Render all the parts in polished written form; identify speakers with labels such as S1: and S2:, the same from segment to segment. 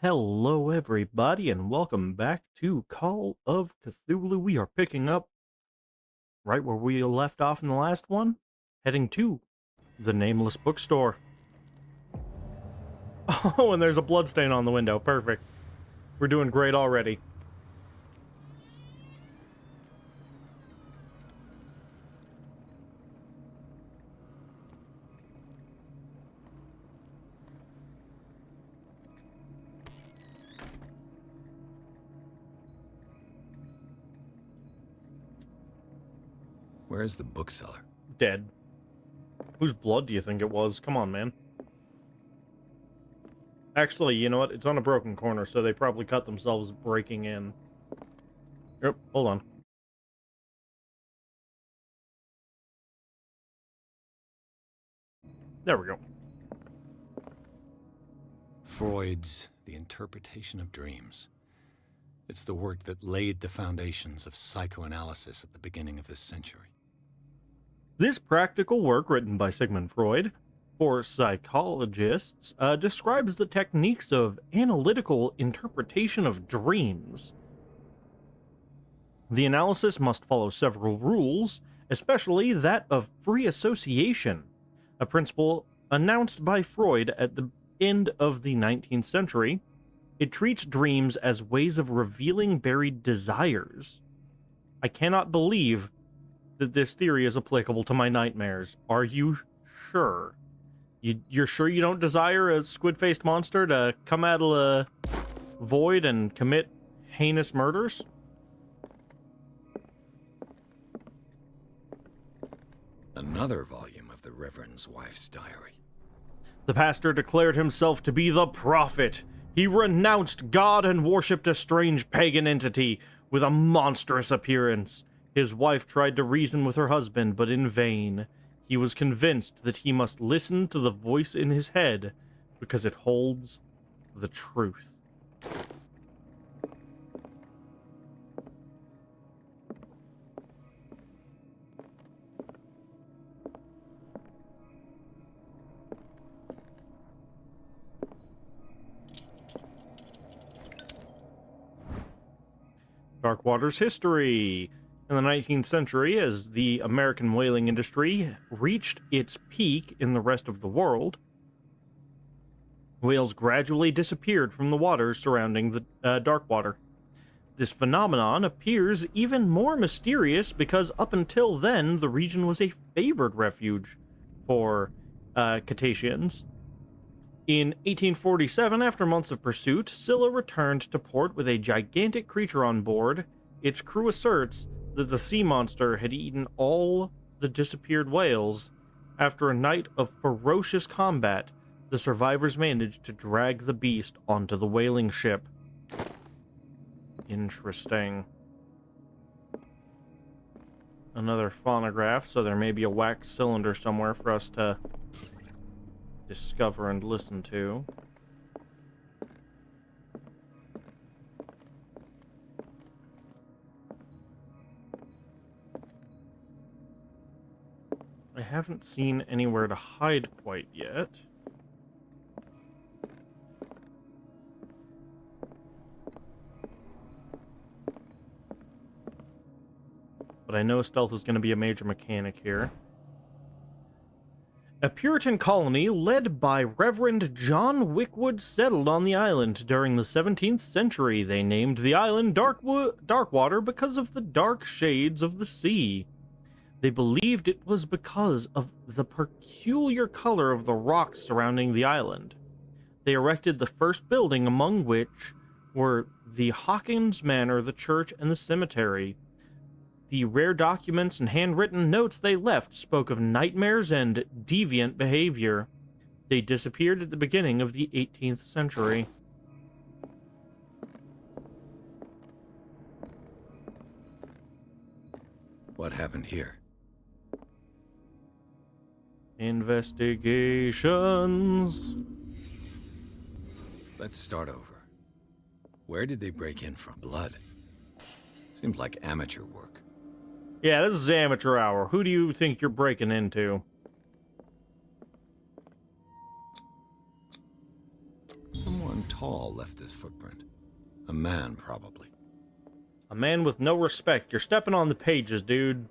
S1: Hello, everybody, and welcome back to Call of Cthulhu. We are picking up right where we left off in the last one, heading to the Nameless Bookstore. Oh, and there's a bloodstain on the window. Perfect. We're doing great already.
S2: Where's the bookseller?
S1: Dead. Whose blood do you think it was? Come on, man. Actually, you know what? It's on a broken corner, so they probably cut themselves breaking in. Yep, hold on. There we go.
S2: Freud's The Interpretation of Dreams. It's the work that laid the foundations of psychoanalysis at the beginning of this century.
S1: This practical work, written by Sigmund Freud for psychologists, describes the techniques of analytical interpretation of dreams. The analysis must follow several rules, especially that of free association, a principle announced by Freud at the end of the 19th century. It treats dreams as ways of revealing buried desires. I cannot believe that this theory is applicable to my nightmares. Are you sure? You're sure you don't desire a squid-faced monster to come out of the void and commit heinous murders?
S2: Another volume of the Reverend's wife's diary.
S1: The pastor declared himself to be the prophet. He renounced God and worshipped a strange pagan entity with a monstrous appearance. His wife tried to reason with her husband, but in vain. He was convinced that he must listen to the voice in his head because it holds the truth. Darkwater's history. In the 19th century, as the American whaling industry reached its peak in the rest of the world, whales gradually disappeared from the waters surrounding the Darkwater. This phenomenon appears even more mysterious because up until then, the region was a favored refuge for cetaceans. In 1847, after months of pursuit, Scylla returned to port with a gigantic creature on board. Its crew asserts that the sea monster had eaten all the disappeared whales. After a night of ferocious combat, the survivors managed to drag the beast onto the whaling ship. Interesting. Another phonograph, so there may be a wax cylinder somewhere for us to discover and listen to. I haven't seen anywhere to hide quite yet. But I know stealth is going to be a major mechanic here. A Puritan colony led by Reverend John Wickwood settled on the island during the 17th century. They named the island Darkwater because of the dark shades of the sea. They believed it was because of the peculiar color of the rocks surrounding the island. They erected the first building, among which were the Hawkins Manor, the church, and the cemetery. The rare documents and handwritten notes they left spoke of nightmares and deviant behavior. They disappeared at the beginning of the 18th century.
S2: What happened here?
S1: Investigations.
S2: Let's start over. Where did they break in from? Blood. Seems like amateur work.
S1: Yeah, this is amateur hour. Who do you think you're breaking into?
S2: Someone tall left this footprint. A man, probably.
S1: A man with no respect. You're stepping on the pages, dude.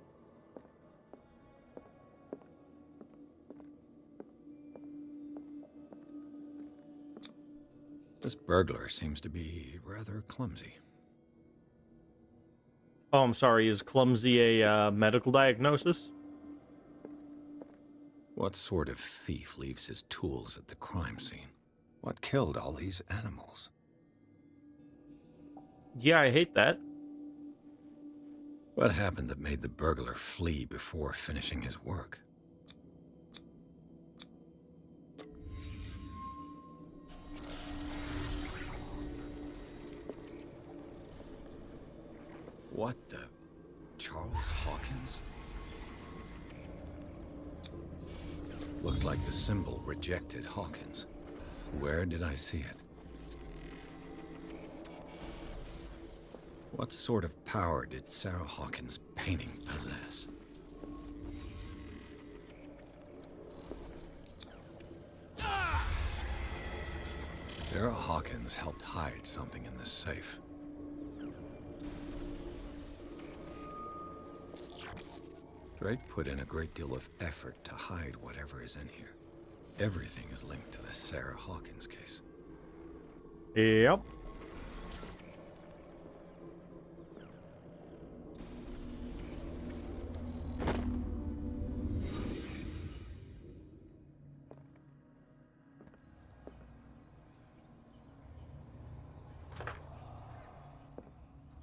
S2: This burglar seems to be rather clumsy.
S1: Oh, I'm sorry. Is clumsy a medical diagnosis?
S2: What sort of thief leaves his tools at the crime scene? What killed all these animals?
S1: Yeah, I hate that.
S2: What happened that made the burglar flee before finishing his work? What the... Charles Hawkins? Looks like the symbol rejected Hawkins. Where did I see it? What sort of power did Sarah Hawkins' painting possess? Sarah Hawkins helped hide something in this safe. Drake put in a great deal of effort to hide whatever is in here. Everything is linked to the Sarah Hawkins case.
S1: Yep.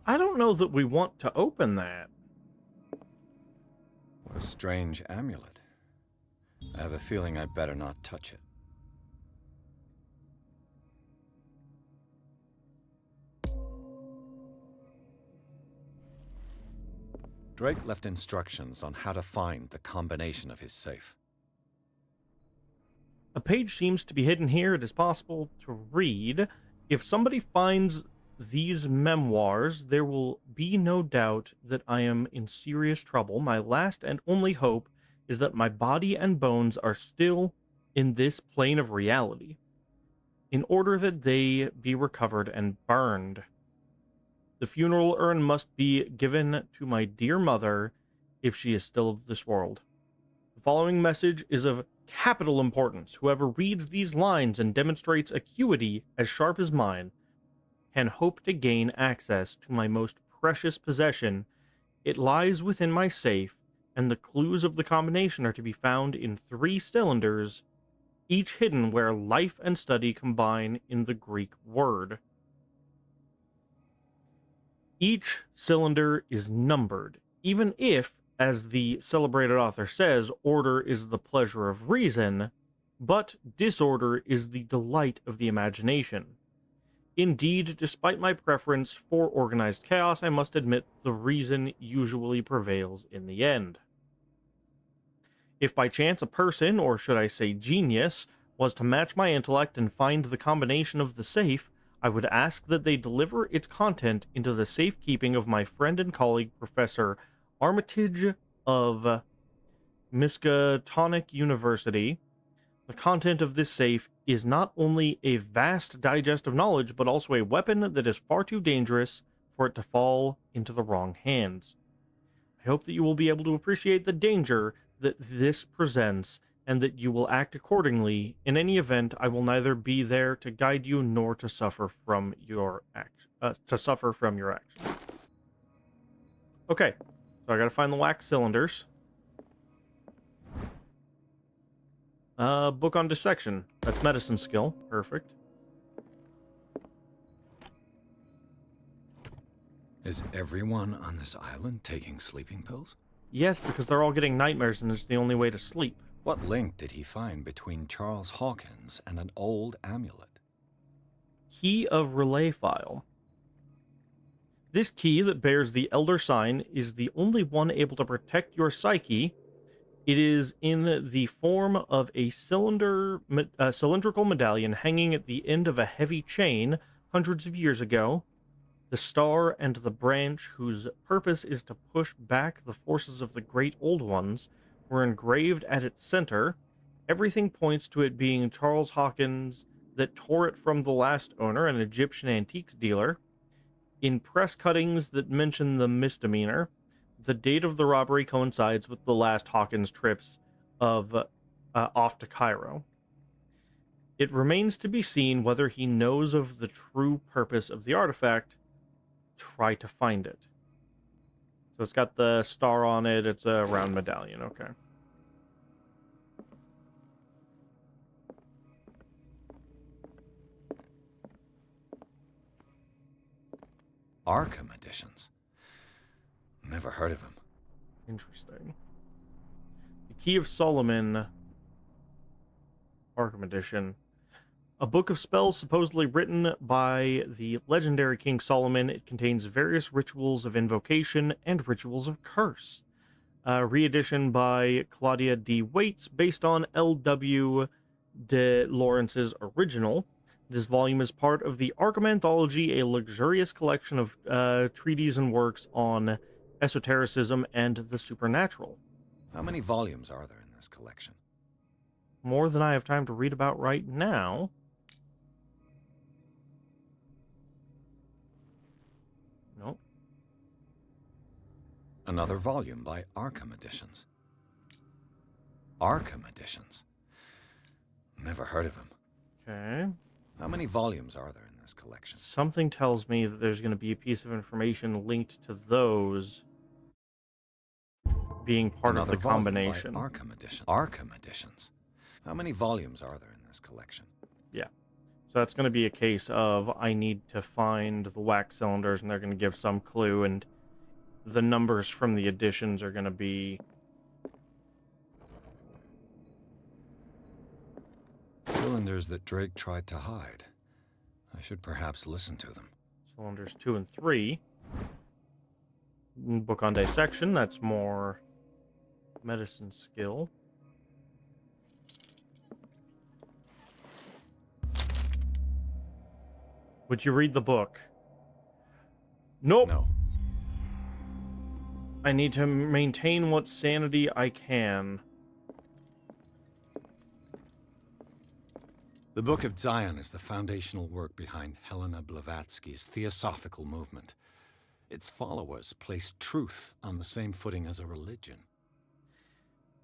S1: I don't know that we want to open that.
S2: What a strange amulet. I have a feeling I better not touch it. Drake left instructions on how to find the combination of his safe.
S1: A page seems to be hidden here. It is possible to read. If somebody finds these memoirs, there will be no doubt that I am in serious trouble. My last and only hope is that my body and bones are still in this plane of reality, in order that they be recovered and burned. The funeral urn must be given to my dear mother if she is still of this world. The following message is of capital importance. Whoever reads these lines and demonstrates acuity as sharp as mine can hope to gain access to my most precious possession. It lies within my safe, and the clues of the combination are to be found in 3 cylinders, each hidden where life and study combine in the Greek word. Each cylinder is numbered, even if, as the celebrated author says, order is the pleasure of reason, but disorder is the delight of the imagination. Indeed, despite my preference for organized chaos, I must admit the reason usually prevails in the end. If by chance a person, or should I say genius, was to match my intellect and find the combination of the safe, I would ask that they deliver its content into the safekeeping of my friend and colleague, Professor Armitage of Miskatonic University. The content of this safe is not only a vast digest of knowledge, but also a weapon that is far too dangerous for it to fall into the wrong hands. I hope that you will be able to appreciate the danger that this presents, and that you will act accordingly. In any event, I will neither be there to guide you nor to suffer from your action. Okay, so I gotta find the wax cylinders. Book on dissection. That's medicine skill. Perfect.
S2: Is everyone on this island taking sleeping pills?
S1: Yes, because they're all getting nightmares and it's the only way to sleep.
S2: What link did he find between Charles Hawkins and an old amulet?
S1: Key of relay file. This key that bears the Elder sign is the only one able to protect your psyche. It is in the form of a cylindrical medallion hanging at the end of a heavy chain hundreds of years ago. The star and the branch, whose purpose is to push back the forces of the great old ones, were engraved at its center. Everything points to it being Charles Hawkins' that tore it from the last owner, an Egyptian antiques dealer. In press cuttings that mention the misdemeanor, the date of the robbery coincides with the last Hawkins trips of off to Cairo. It remains to be seen whether he knows of the true purpose of the artifact. Try to find it. So it's got the star on it. It's a round medallion. Okay.
S2: Arkham editions. Never heard of him.
S1: Interesting. The Key of Solomon, Arkham Edition. A book of spells supposedly written by the legendary King Solomon. It contains various rituals of invocation and rituals of curse. Reedition by Claudia D. Waits, based on L.W. de Lawrence's original. This volume is part of the Arkham Anthology, a luxurious collection of treatises and works on esotericism and the supernatural.
S2: How many volumes are there in this collection?
S1: More than I have time to read about right now. Nope.
S2: Another volume by Arkham Editions. Arkham Editions. Never heard of him.
S1: Okay.
S2: How many volumes are there in this collection?
S1: Something tells me that there's going to be a piece of information linked to those being part
S2: Another
S1: of the combination.
S2: Volume by Arkham Edition. Arkham Editions. How many volumes are there in this collection?
S1: Yeah. So that's going to be a case of I need to find the wax cylinders, and they're going to give some clue, and the numbers from the editions are going to be...
S2: Cylinders that Drake tried to hide. I should perhaps listen to them.
S1: Cylinders 2 and 3. Book on dissection, that's more medicine skill. Would you read the book? Nope.
S2: No.
S1: I need to maintain what sanity I can.
S2: The Book of Zion is the foundational work behind Helena Blavatsky's theosophical movement. Its followers place truth on the same footing as a religion.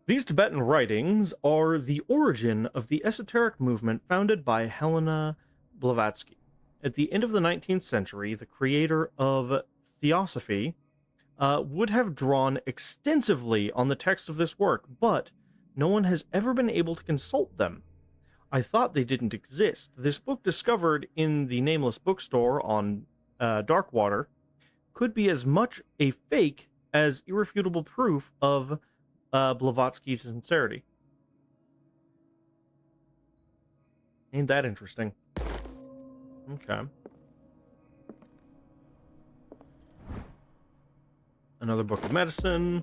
S1: These Tibetan writings are the origin of the esoteric movement founded by Helena Blavatsky. At the end of the 19th century, the creator of Theosophy would have drawn extensively on the text of this work, but no one has ever been able to consult them. I thought they didn't exist. This book, discovered in the Nameless bookstore on Darkwater, could be as much a fake as irrefutable proof of Blavatsky's sincerity. Ain't that interesting? Okay. Another book of medicine.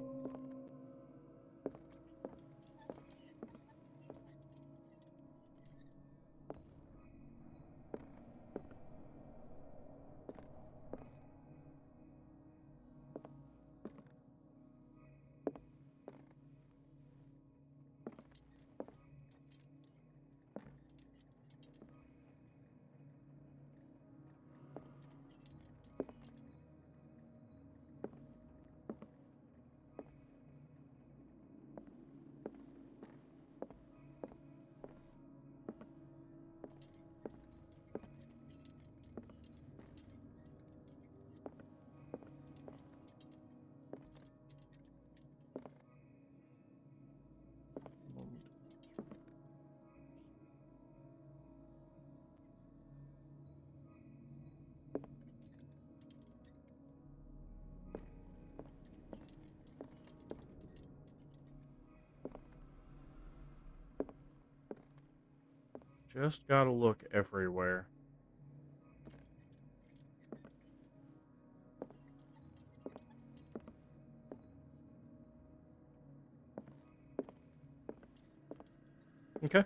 S1: Just gotta look everywhere. Okay.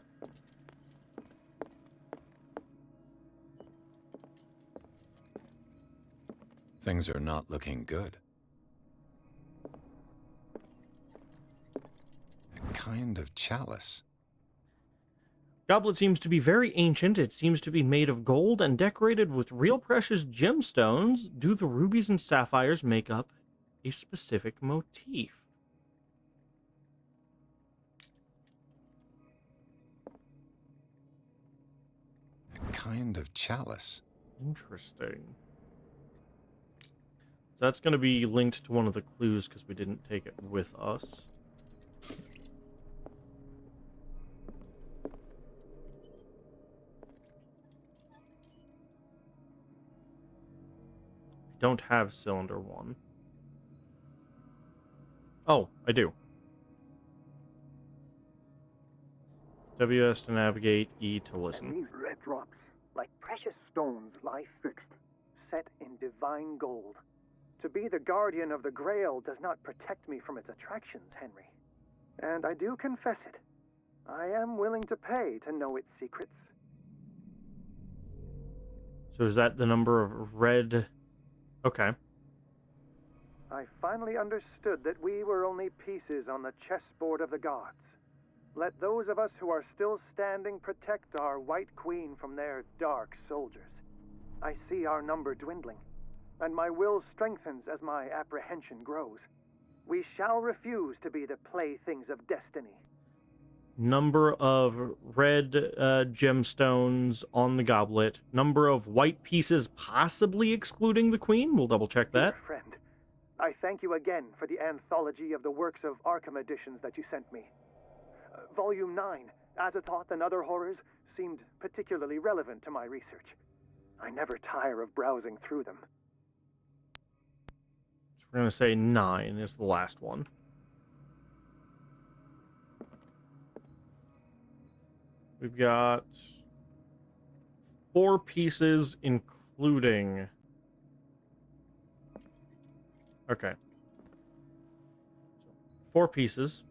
S2: Things are not looking good. A kind of chalice.
S1: Goblet seems to be very ancient. It seems to be made of gold and decorated with real precious gemstones. Do the rubies and sapphires make up a specific motif?
S2: A kind of chalice.
S1: Interesting. So that's going to be linked to one of the clues because we didn't take it with us. I don't have cylinder 1. Oh, I do. WS to navigate, E to
S3: And
S1: listen.
S3: these red drops, like precious stones, lie fixed, set in divine gold. To be the guardian of the Grail does not protect me from its attractions, Henry. And I do confess it. I am willing to pay to know its secrets.
S1: So is that the number of red? Okay.
S3: I finally understood that we were only pieces on the chessboard of the gods. Let those of us who are still standing protect our White Queen from their dark soldiers. I see our number dwindling, and my will strengthens as my apprehension grows. We shall refuse to be the playthings of destiny.
S1: Number of red gemstones on the goblet. Number of white pieces, possibly excluding the queen. We'll double check
S3: Dear
S1: that.
S3: friend, I thank you again for the anthology of the works of Arkham editions that you sent me. Volume 9, Azathoth and Other Horrors, seemed particularly relevant to my research. I never tire of browsing through them.
S1: So we're going to say 9 is the last one. We've got 4 pieces, including... Okay. 4 pieces.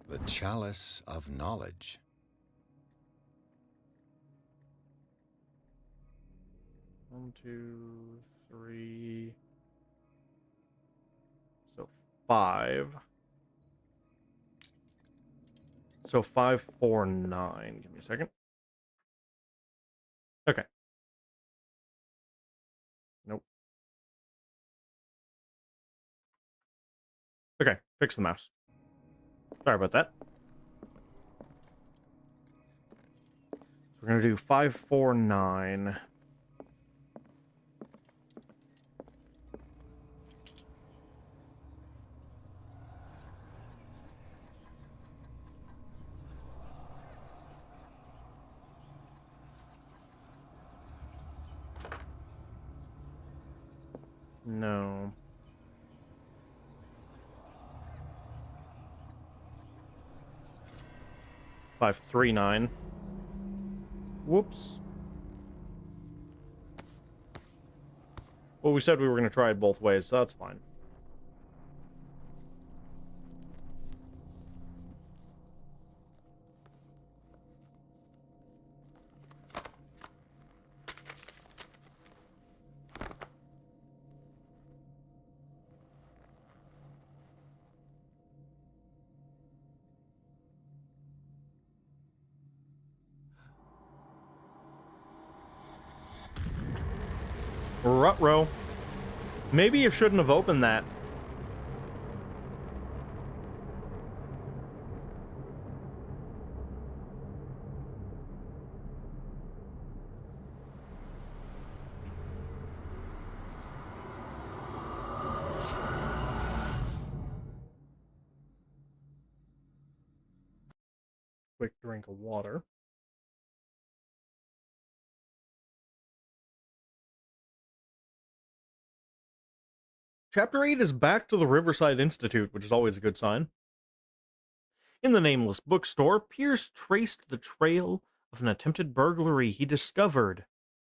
S2: The chalice of knowledge.
S1: One, 2, 3. So 5. So 5, 4, 9. Give me a second. Okay. Nope. Okay, fix the mouse. Sorry about that. So we're gonna do 5, 4, 9. No. 5, 3, 9. Whoops. Well, we said we were gonna try it both ways, so that's fine. Ruh-roh. Maybe you shouldn't have opened that. Quick drink of water. Chapter 8 is back to the Riverside Institute, which is always a good sign. In the nameless bookstore, Pierce traced the trail of an attempted burglary. He discovered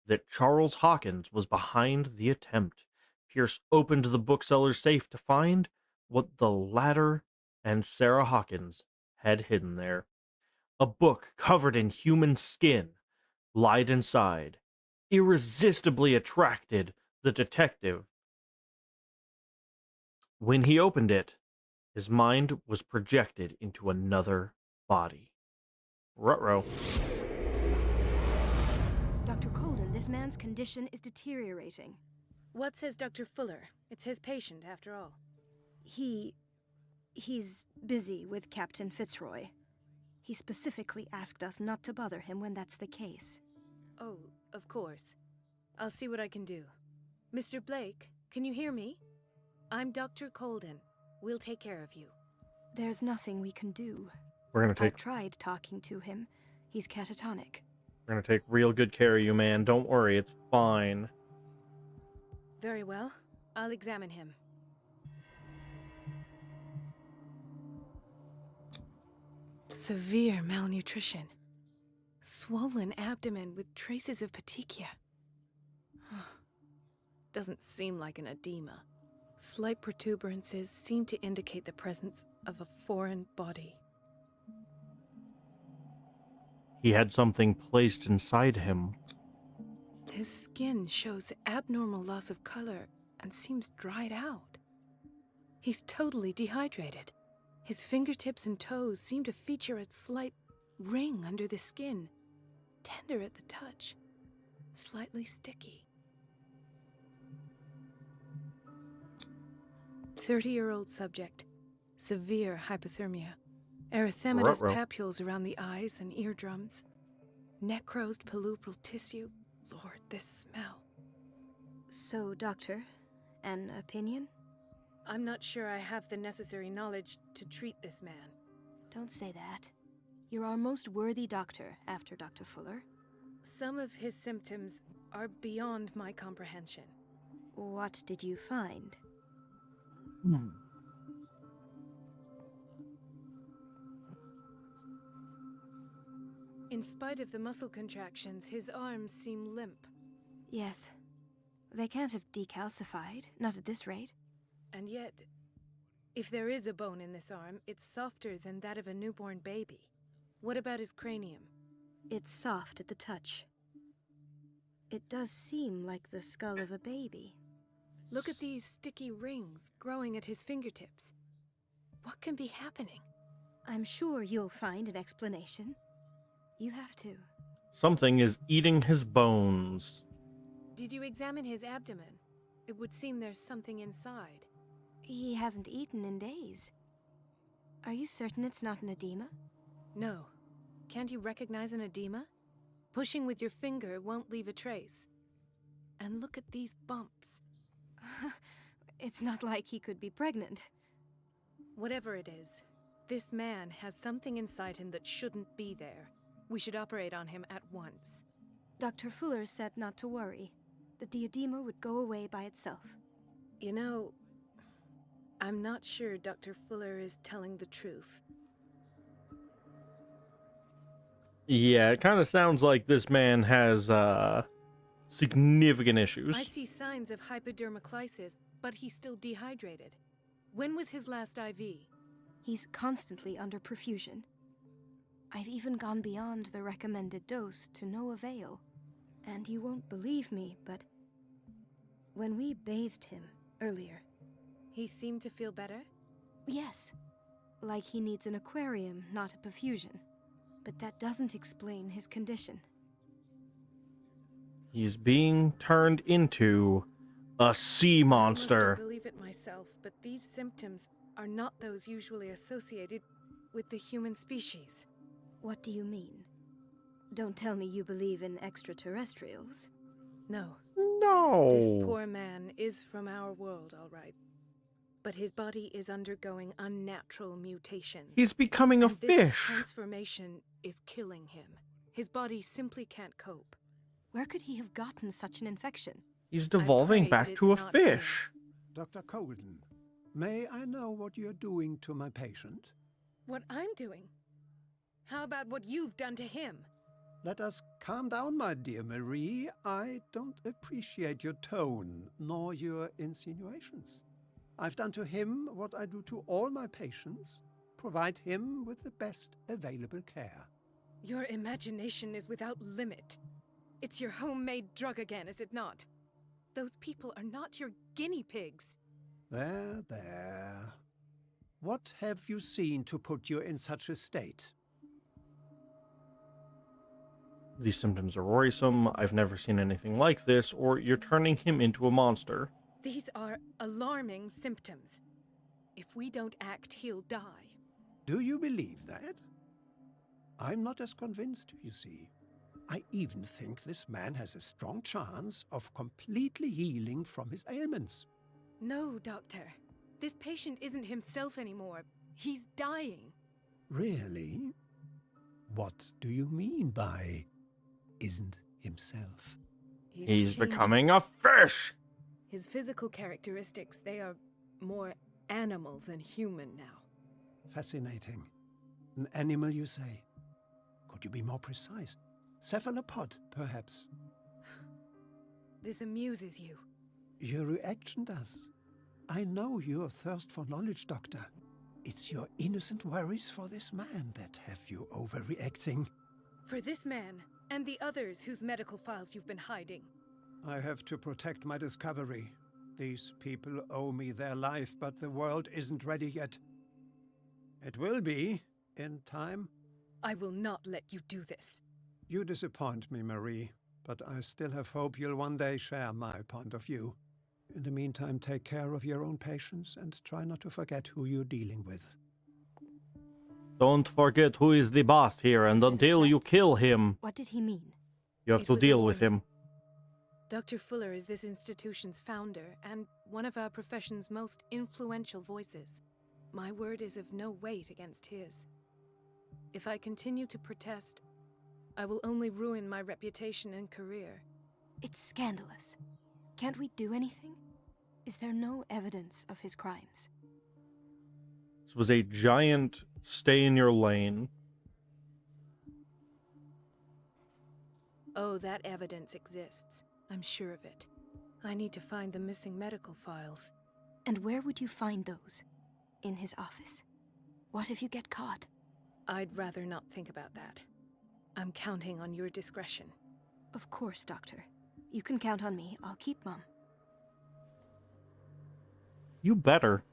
S1: that Charles Hawkins was behind the attempt. Pierce opened the bookseller's safe to find what the latter and Sarah Hawkins had hidden there. A book covered in human skin lied inside, irresistibly attracted the detective. When he opened it, his mind was projected into another body. Ruh-roh.
S4: Dr. Colden, this man's condition is deteriorating.
S5: What says Dr. Fuller? It's his patient, after all.
S4: He's busy with Captain Fitzroy. He specifically asked us not to bother him when that's the case.
S5: Oh, of course. I'll see what I can do. Mr. Blake, can you hear me? I'm Dr. Colden. We'll take care of you.
S4: There's nothing we can do.
S1: We're
S4: I tried talking to him. He's catatonic.
S1: gonna take real good care of you, man. Don't worry, it's fine.
S5: Very well. I'll examine him. Severe malnutrition. Swollen abdomen with traces of petechia. Doesn't seem like an edema. Slight protuberances seem to indicate the presence of a foreign body.
S1: He had something placed inside him.
S5: His skin shows abnormal loss of color and seems dried out. He's totally dehydrated. His fingertips and toes seem to feature a slight ring under the skin, tender at the touch, slightly sticky. 30-year-old subject, severe hypothermia, erythematous
S1: Ruh-roh.
S5: papules around the eyes and eardrums, necrosed palpebral tissue. Lord, this smell.
S4: So, Doctor, an opinion?
S5: I'm not sure I have the necessary knowledge to treat this man.
S4: Don't say that. You're our most worthy doctor after Dr. Fuller.
S5: Some of his symptoms are beyond my comprehension.
S4: What did you find?
S5: In spite of the muscle contractions, his arms seem limp.
S4: Yes. They can't have decalcified, not at this rate.
S5: And yet, if there is a bone in this arm, it's softer than that of a newborn baby. What about his cranium?
S4: It's soft at the touch. It does seem like the skull of a baby.
S5: Look at these sticky rings growing at his fingertips. What can be happening?
S4: I'm sure you'll find an explanation. You have to.
S1: Something is eating his bones.
S5: Did you examine his abdomen? It would seem there's something inside.
S4: He hasn't eaten in days. Are you certain it's not an edema?
S5: No. Can't you recognize an edema? Pushing with your finger won't leave a trace. And look at these bumps.
S4: It's not like he could be pregnant.
S5: Whatever it is, this man has something inside him that shouldn't be there. We should operate on him at once.
S4: Dr. Fuller said not to worry, that the edema would go away by itself.
S5: You know, I'm not sure Dr. Fuller is telling the truth.
S1: Yeah, it kind of sounds like this man has significant issues.
S5: I see signs of hypodermoclysis, but he's still dehydrated. When was his last IV?
S4: He's constantly under perfusion. I've even gone beyond the recommended dose to no avail. And you won't believe me, but when we bathed him earlier...
S5: He seemed to feel better?
S4: Yes. Like he needs an aquarium, not a perfusion. But that doesn't explain his condition.
S1: He's being turned into a sea monster.
S5: I must believe it myself, but these symptoms are not those usually associated with the human species.
S4: What do you mean? Don't tell me you believe in extraterrestrials.
S5: No.
S1: No.
S5: This poor man is from our world, all right. But his body is undergoing unnatural mutations.
S1: He's becoming a
S5: And this
S1: fish.
S5: transformation is killing him. His body simply can't cope.
S4: Where could he have gotten such an infection?
S1: He's devolving
S5: pray
S1: back
S5: that
S1: to a
S5: it's not
S1: fish.
S6: Dr. Colden, may I know what you're doing to my patient?
S5: What I'm doing? How about what you've done to him?
S6: Let us calm down, my dear Marie. I don't appreciate your tone, nor your insinuations. I've done to him what I do to all my patients, provide him with the best available care.
S5: Your imagination is without limit. It's your homemade drug again, is it not? Those people are not your guinea pigs.
S6: There, there. What have you seen to put you in such a state?
S1: These symptoms are worrisome. I've never seen anything like this, or you're turning him into a monster.
S5: These are alarming symptoms. If we don't act, he'll die.
S6: Do you believe that? I'm not as convinced, you see. I even think this man has a strong chance of completely healing from his ailments.
S5: No, Doctor. This patient isn't himself anymore. He's dying.
S6: Really? What do you mean by isn't himself?
S1: He's
S5: changed.
S1: becoming a fish!
S5: His physical characteristics, they are more animal than human now.
S6: Fascinating. An animal, you say? Could you be more precise? Cephalopod, perhaps?
S5: This amuses you.
S6: Your reaction does. I know your thirst for knowledge, Doctor. It's your innocent worries for this man that have you overreacting.
S5: For this man, and the others whose medical files you've been hiding.
S6: I have to protect my discovery. These people owe me their life, but the world isn't ready yet. It will be, in time.
S5: I will not let you do this.
S6: You disappoint me, Marie, but I still have hope you'll one day share my point of view. In the meantime, take care of your own patients and try not to forget who you're dealing with.
S1: Don't forget who is the boss here, and
S4: Is that a
S1: until you
S4: threat?
S1: kill him,
S4: What did he mean?
S1: you have
S5: It
S1: to
S5: was a
S1: deal with
S5: warning.
S1: him.
S5: Dr. Fuller is this institution's founder and one of our profession's most influential voices. My word is of no weight against his. If I continue to protest, I will only ruin my reputation and career.
S4: It's scandalous. Can't we do anything? Is there no evidence of his crimes?
S1: This was a giant stay in your lane.
S5: Oh, that evidence exists. I'm sure of it. I need to find the missing medical files.
S4: And where would you find those? In his office? What if you get caught?
S5: I'd rather not think about that. I'm counting on your discretion.
S4: Of course, Doctor. You can count on me. I'll keep mum.
S1: You better.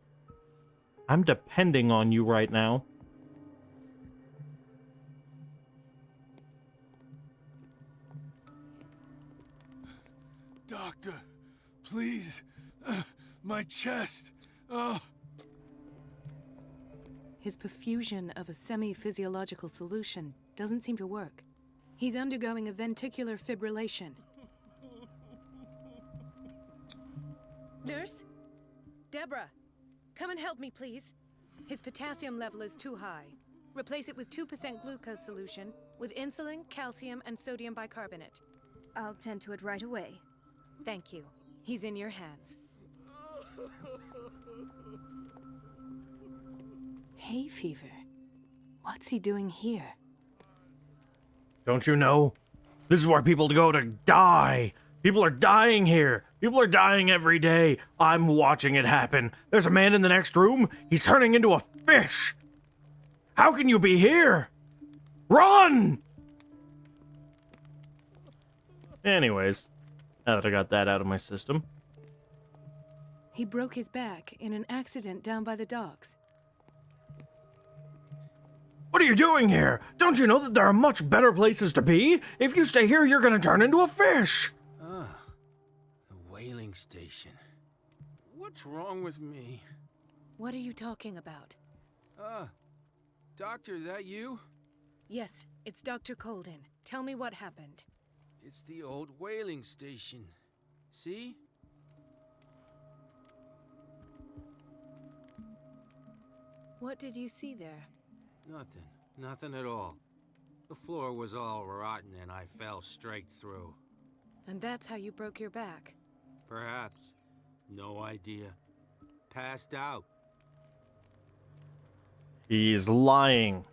S1: I'm depending on you right now.
S7: Doctor, please. My chest. Oh.
S5: His perfusion of a semi-physiological solution doesn't seem to work. He's undergoing a ventricular fibrillation. Nurse? Deborah, come and help me, please. His potassium level is too high. Replace it with 2% glucose solution with insulin, calcium, and sodium bicarbonate.
S4: I'll tend to it right away.
S5: Thank you. He's in your hands. Hay fever. What's he doing here?
S1: Don't you know? This is where people go to die. People are dying here. People are dying every day. I'm watching it happen. There's a man in the next room. He's turning into a fish. How can you be here? Run! Anyways, now that I got that out of my system.
S5: He broke his back in an accident down by the docks.
S1: What are you doing here? Don't you know that there are much better places to be? If you stay here, you're gonna turn into a fish.
S7: Ah, the whaling station. What's wrong with me?
S5: What are you talking about?
S7: Doctor, that you?
S5: Yes, it's Dr. Colden. Tell me what happened.
S7: It's the old whaling station. See?
S5: What did you see there?
S7: Nothing. Nothing at all. The floor was all rotten and I fell straight through.
S5: And that's how you broke your back.
S7: Perhaps. No idea. Passed out.
S1: He's lying.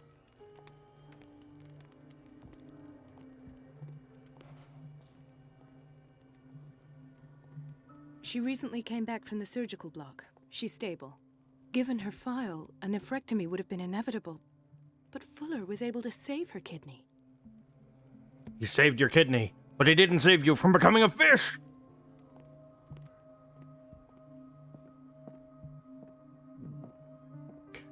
S5: She recently came back from the surgical block. She's stable. Given her file, a nephrectomy would have been inevitable. But Fuller was able to save her kidney.
S1: He saved your kidney, but he didn't save you from becoming a fish.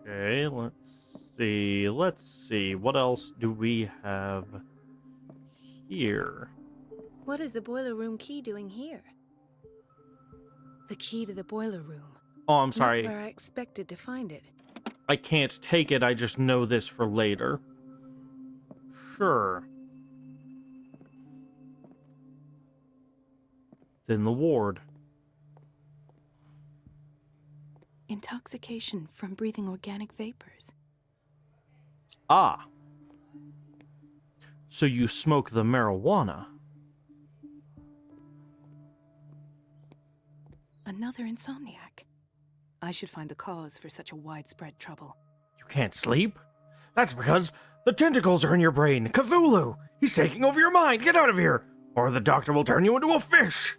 S1: Okay, let's see. What else do we have here.
S5: What is the boiler room key doing here? The key to the boiler room.
S1: Oh, I'm sorry.
S5: Not where I expected to find it.
S1: I can't take it, I just know this for later. Sure. It's in the ward.
S5: Intoxication from breathing organic vapors.
S1: Ah. So you smoke the marijuana.
S5: Another insomniac. I should find the cause for such a widespread trouble.
S1: You can't sleep? That's because the tentacles are in your brain. Cthulhu! He's taking over your mind. Get out of here! Or the doctor will turn you into a fish!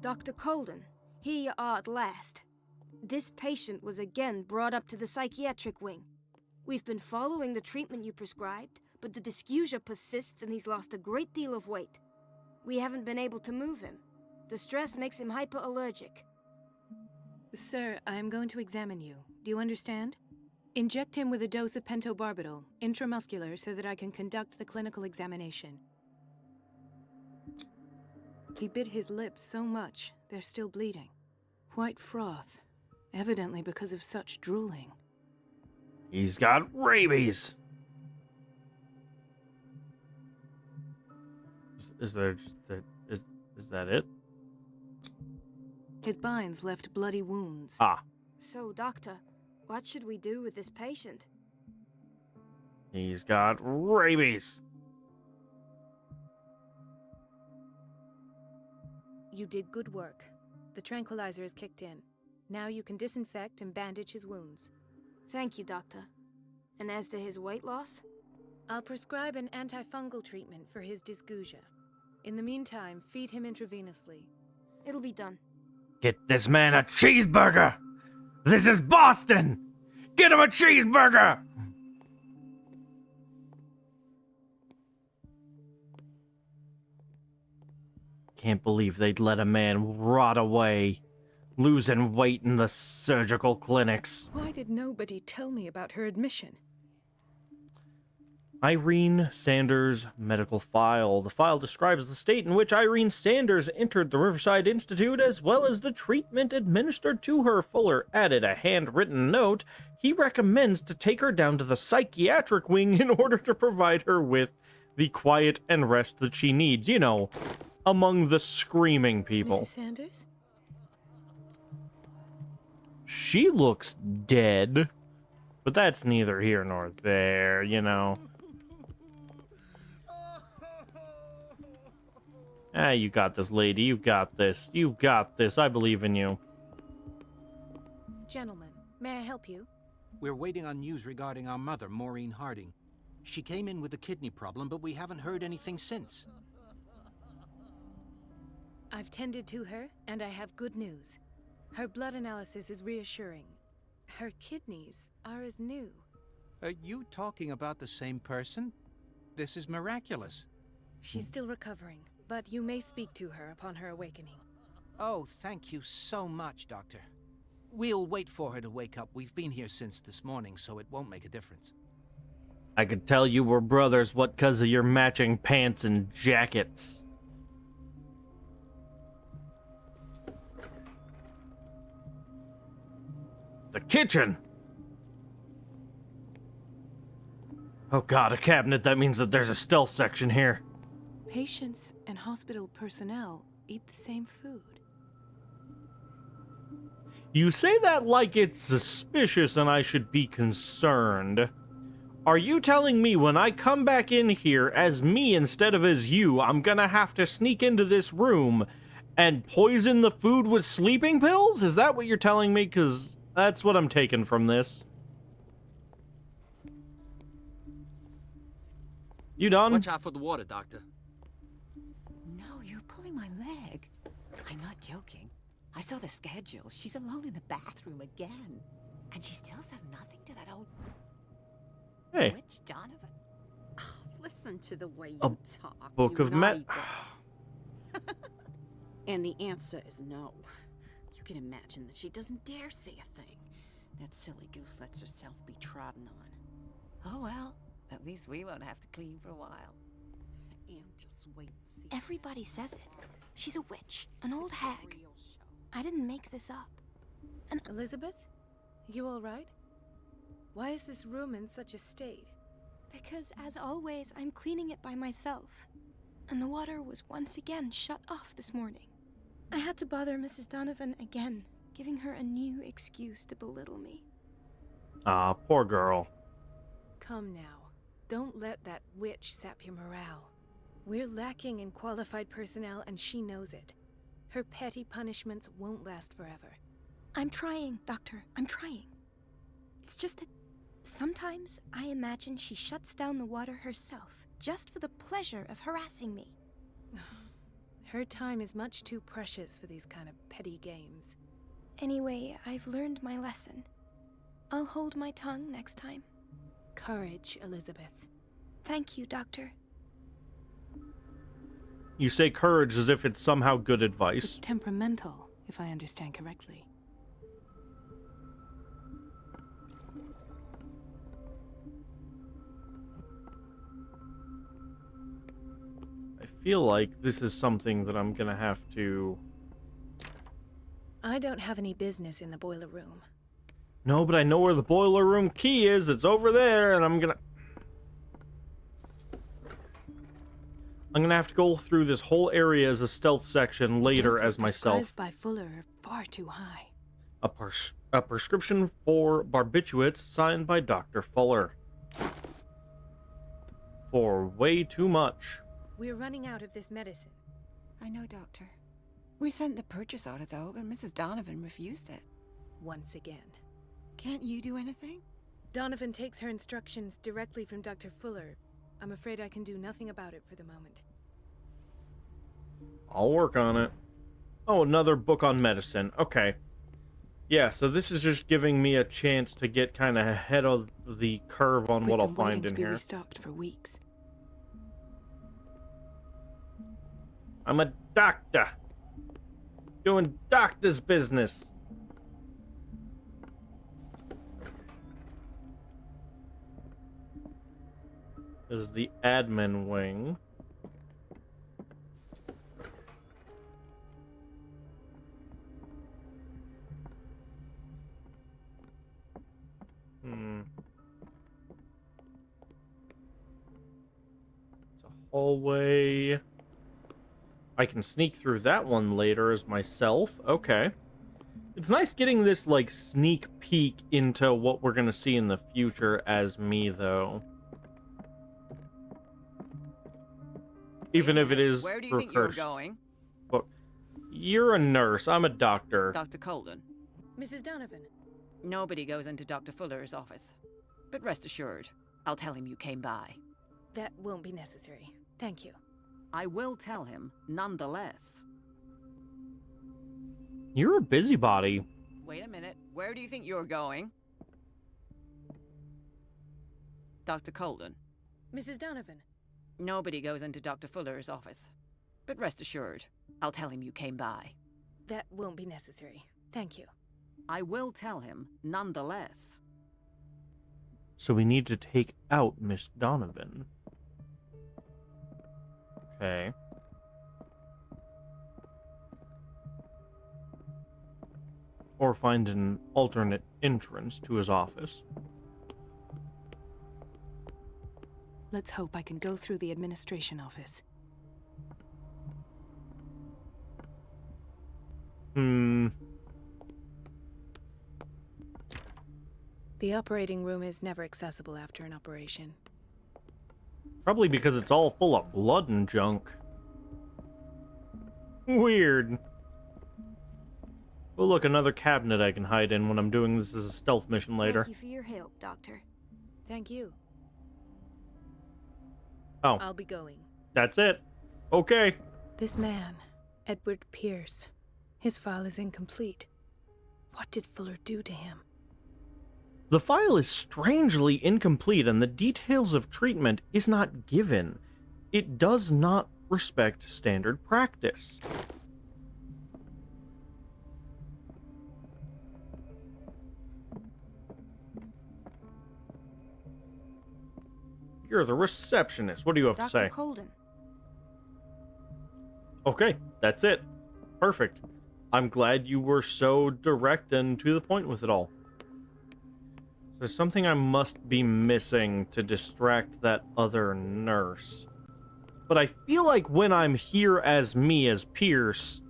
S4: Dr. Colden, here you are at last. This patient was again brought up to the psychiatric wing. We've been following the treatment you prescribed, but the dysgeusia persists and he's lost a great deal of weight. We haven't been able to move him. The stress makes him hyperallergic.
S5: Sir, I am going to examine you. Do you understand? Inject him with a dose of pentobarbital, intramuscular, so that I can conduct the clinical examination. He bit his lips so much, they're still bleeding. White froth, evidently because of such drooling.
S1: He's got rabies! Is that it?
S5: His binds left bloody wounds.
S1: Ah.
S4: So, Doctor, what should we do with this patient?
S1: He's got rabies.
S5: You did good work. The tranquilizer is kicked in. Now you can disinfect and bandage his wounds.
S4: Thank you, Doctor. And as to his weight loss?
S5: I'll prescribe an antifungal treatment for his dysgeusia. In the meantime, feed him intravenously.
S4: It'll be done.
S1: Get this man a cheeseburger! This is Boston! Get him a cheeseburger! Can't believe they'd let a man rot away, losing weight in the surgical clinics.
S5: Why did nobody tell me about her admission?
S1: Irene Sanders' medical file. The file describes the state in which Irene Sanders entered the Riverside Institute, as well as the treatment administered to her. Fuller added a handwritten note. He recommends to take her down to the psychiatric wing in order to provide her with the quiet and rest that she needs. You know, among the screaming people.
S5: Mrs. Sanders?
S1: She looks dead, but that's neither here nor there, you know. Ah, you got this, lady. You got this. You got this. I believe in you.
S5: Gentlemen, may I help you?
S7: We're waiting on news regarding our mother, Maureen Harding. She came in with a kidney problem, but we haven't heard anything since.
S5: I've tended to her, and I have good news. Her blood analysis is reassuring. Her kidneys are as new.
S7: Are you talking about the same person? This is miraculous.
S5: She's still recovering, but you may speak to her upon her awakening.
S7: Oh, thank you so much, Doctor. We'll wait for her to wake up. We've been here since this morning, so it won't make a difference.
S1: I could tell you were brothers what 'cause of your matching pants and jackets. The kitchen! Oh god, a cabinet. That means that there's a stealth section here.
S5: Patients and hospital personnel eat the same food.
S1: You say that like it's suspicious and I should be concerned. Are you telling me when I come back in here as me instead of as you, I'm gonna have to sneak into this room and poison the food with sleeping pills? Is that what you're telling me? 'Cause that's what I'm taking from this. You done?
S8: Watch out for the water, Doctor.
S9: No, you're pulling my leg. I'm not joking. I saw the schedule. She's alone in the bathroom again. And she still says nothing to that old
S1: Hey.
S9: witch, Donovan.
S10: Oh, listen to the way you
S1: A
S10: talk.
S1: book
S10: you
S1: of met.
S10: nigger. And the answer is no. You can imagine that she doesn't dare say a thing.
S9: That silly goose lets herself be trodden on. Oh well, at least we won't have to clean for a while. And just wait and see.
S4: Everybody says it. She's a witch, an old hag. I didn't make this up. And
S5: Elizabeth? You all right? Why is this room in such a state?
S4: because, as always, I'm cleaning it by myself. And the water was once again shut off this morning. I had to bother Mrs. Donovan again, giving her a new excuse to belittle me.
S1: Ah, poor girl.
S5: Come now. Don't let that witch sap your morale. We're lacking in qualified personnel, and she knows it. Her petty punishments won't last forever.
S4: I'm trying, Doctor. I'm trying. It's just that sometimes I imagine she shuts down the water herself, just for the pleasure of harassing me.
S5: Her time is much too precious for these kind of petty games.
S4: Anyway, I've learned my lesson. I'll hold my tongue next time.
S5: Courage, Elizabeth.
S4: Thank you, Doctor.
S1: You say courage as if it's somehow good advice.
S5: It's temperamental, if I understand correctly.
S1: I feel like this is something that I'm gonna have to...
S5: I don't have any business in the boiler room.
S1: No, but I know where the boiler room key is. It's over there, and I'm gonna have to go through this whole area as a stealth section later
S5: Doses
S1: as myself.
S5: prescribed by Fuller are far too high.
S1: A prescription for barbiturates signed by Dr. Fuller. For way too much.
S5: We're running out of this medicine.
S9: I know, Doctor. We sent the purchase order, though, but Mrs. Donovan refused it.
S5: Once again.
S9: Can't you do anything?
S5: Donovan takes her instructions directly from Dr. Fuller. I'm afraid I can do nothing about it for the moment.
S1: I'll work on it. Oh, another book on medicine. Okay. Yeah, so this is just giving me a chance to get kind of ahead of the curve on what I'll find in
S5: to be
S1: here.
S5: restocked for weeks.
S1: I'm a doctor. Doing doctor's business. There's the admin wing. It's a hallway. I can sneak through that one later as myself. Okay. It's nice getting this, like, sneak peek into what we're gonna see in the future as me, though. Even if it is
S9: Where do you think you're
S1: recursed.
S9: going?
S1: But you're a nurse. I'm a doctor.
S9: Dr. Colden.
S5: Mrs. Donovan.
S9: Nobody goes into Dr. Fuller's office. But rest assured, I'll tell him you came by.
S5: That won't be necessary. Thank you.
S9: I will tell him, nonetheless.
S1: You're a busybody.
S9: Wait a minute. Where do you think you're going? Dr. Colden.
S5: Mrs. Donovan.
S9: Nobody goes into Dr. Fuller's office. But rest assured, I'll tell him you came by.
S5: That won't be necessary. Thank you.
S9: I will tell him, nonetheless.
S1: So we need to take out Miss Donovan. Okay. Or find an alternate entrance to his office.
S5: Let's hope I can go through the administration office. The operating room is never accessible after an operation.
S1: Probably because it's all full of blood and junk. Weird. Oh, look, another cabinet I can hide in when I'm doing this as a stealth mission later.
S4: Thank you for your help, Doctor.
S5: Thank you.
S1: Oh,
S5: I'll be going.
S1: that's it. Okay.
S5: This man, Edward Pierce, his file is incomplete. What did Fuller do to him?
S1: The file is strangely incomplete and the details of treatment is not given. It does not respect standard practice. You're the receptionist. What do you have to
S4: Dr.
S1: say?
S4: Colden.
S1: Okay, that's it. Perfect. I'm glad you were so direct and to the point with it all. There's something I must be missing to distract that other nurse. But I feel like when I'm here as me, as Pierce,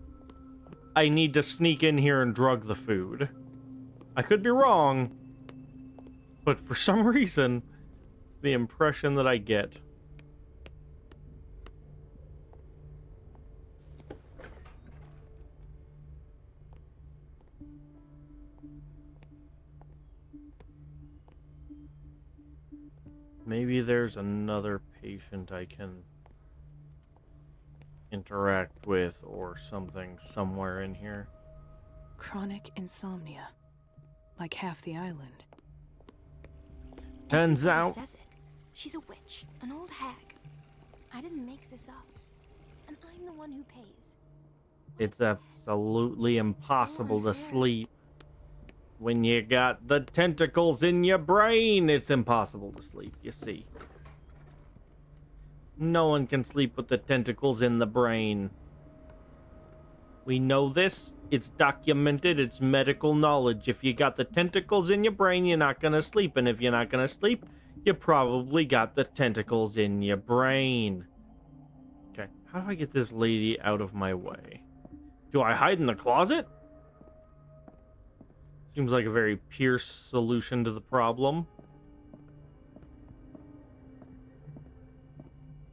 S1: I need to sneak in here and drug the food. I could be wrong, but for some reason, it's the impression that I get. Maybe there's another patient I can interact with or something somewhere in here.
S5: Chronic insomnia. Like half the island.
S1: Turns
S4: Everybody
S1: out...
S4: says it. She's a witch, an old hag. I didn't make this up. And I'm the one who pays.
S1: It's absolutely impossible to
S4: unfair.
S1: sleep. When you got the tentacles in your brain, it's impossible to sleep, you see. No one can sleep with the tentacles in the brain. We know this. It's documented. It's medical knowledge. If you got the tentacles in your brain, you're not gonna sleep. And if you're not gonna sleep, you probably got the tentacles in your brain. Okay, how do I get this lady out of my way? Do I hide in the closet? Seems like a very Pierce solution to the problem.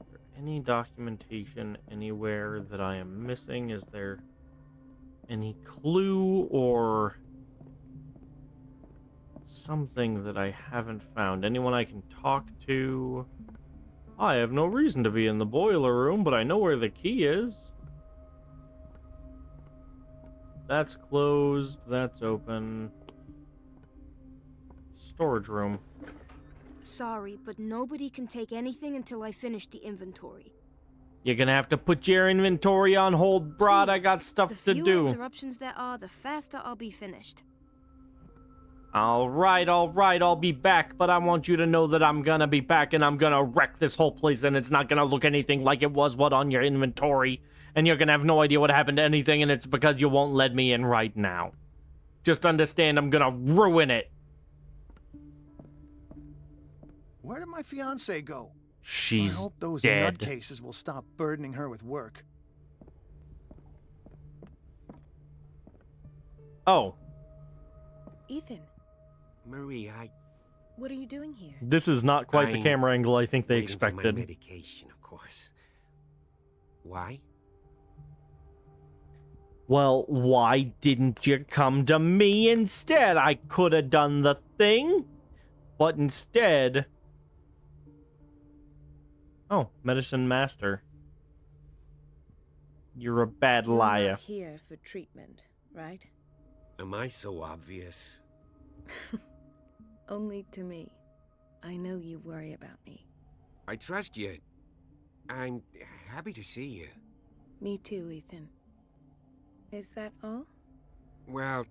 S1: Is there any documentation anywhere that I am missing? Is there any clue or something that I haven't found? Anyone I can talk to? I have no reason to be in the boiler room, but I know where the key is. That's closed. That's open. Storage room.
S4: Sorry, but nobody can take anything until I finish the inventory.
S1: You're gonna have to put your inventory on hold, Brad. I
S4: Please,
S1: got stuff
S4: the
S1: to
S4: fewer
S1: do.
S4: interruptions there are, the faster I'll be finished.
S1: All right, I'll be back, but I want you to know that I'm gonna be back and I'm gonna wreck this whole place and it's not gonna look anything like it was what on your inventory. And you're gonna have no idea what happened to anything, and it's because you won't let me in right now. Just understand I'm gonna ruin it.
S8: Where did my fiancée go?
S1: She's
S8: I hope those
S1: dead.
S8: nutcases will stop burdening her with work.
S1: Oh,
S5: Ethan,
S11: Marie,
S5: what are you doing here?
S1: this is not quite the
S11: I'm
S1: camera angle I think they
S11: waiting for my
S1: expected.
S11: medication, of course. Why?
S1: Well, why didn't you come to me instead? I could have done the thing, but instead... Oh, medicine master. You're a bad
S5: You're
S1: liar.
S5: not here for treatment, right?
S11: Am I so obvious?
S5: Only to me. I know you worry about me.
S11: I trust you. I'm happy to see you.
S5: Me too, Ethan. Is that all?
S11: Well,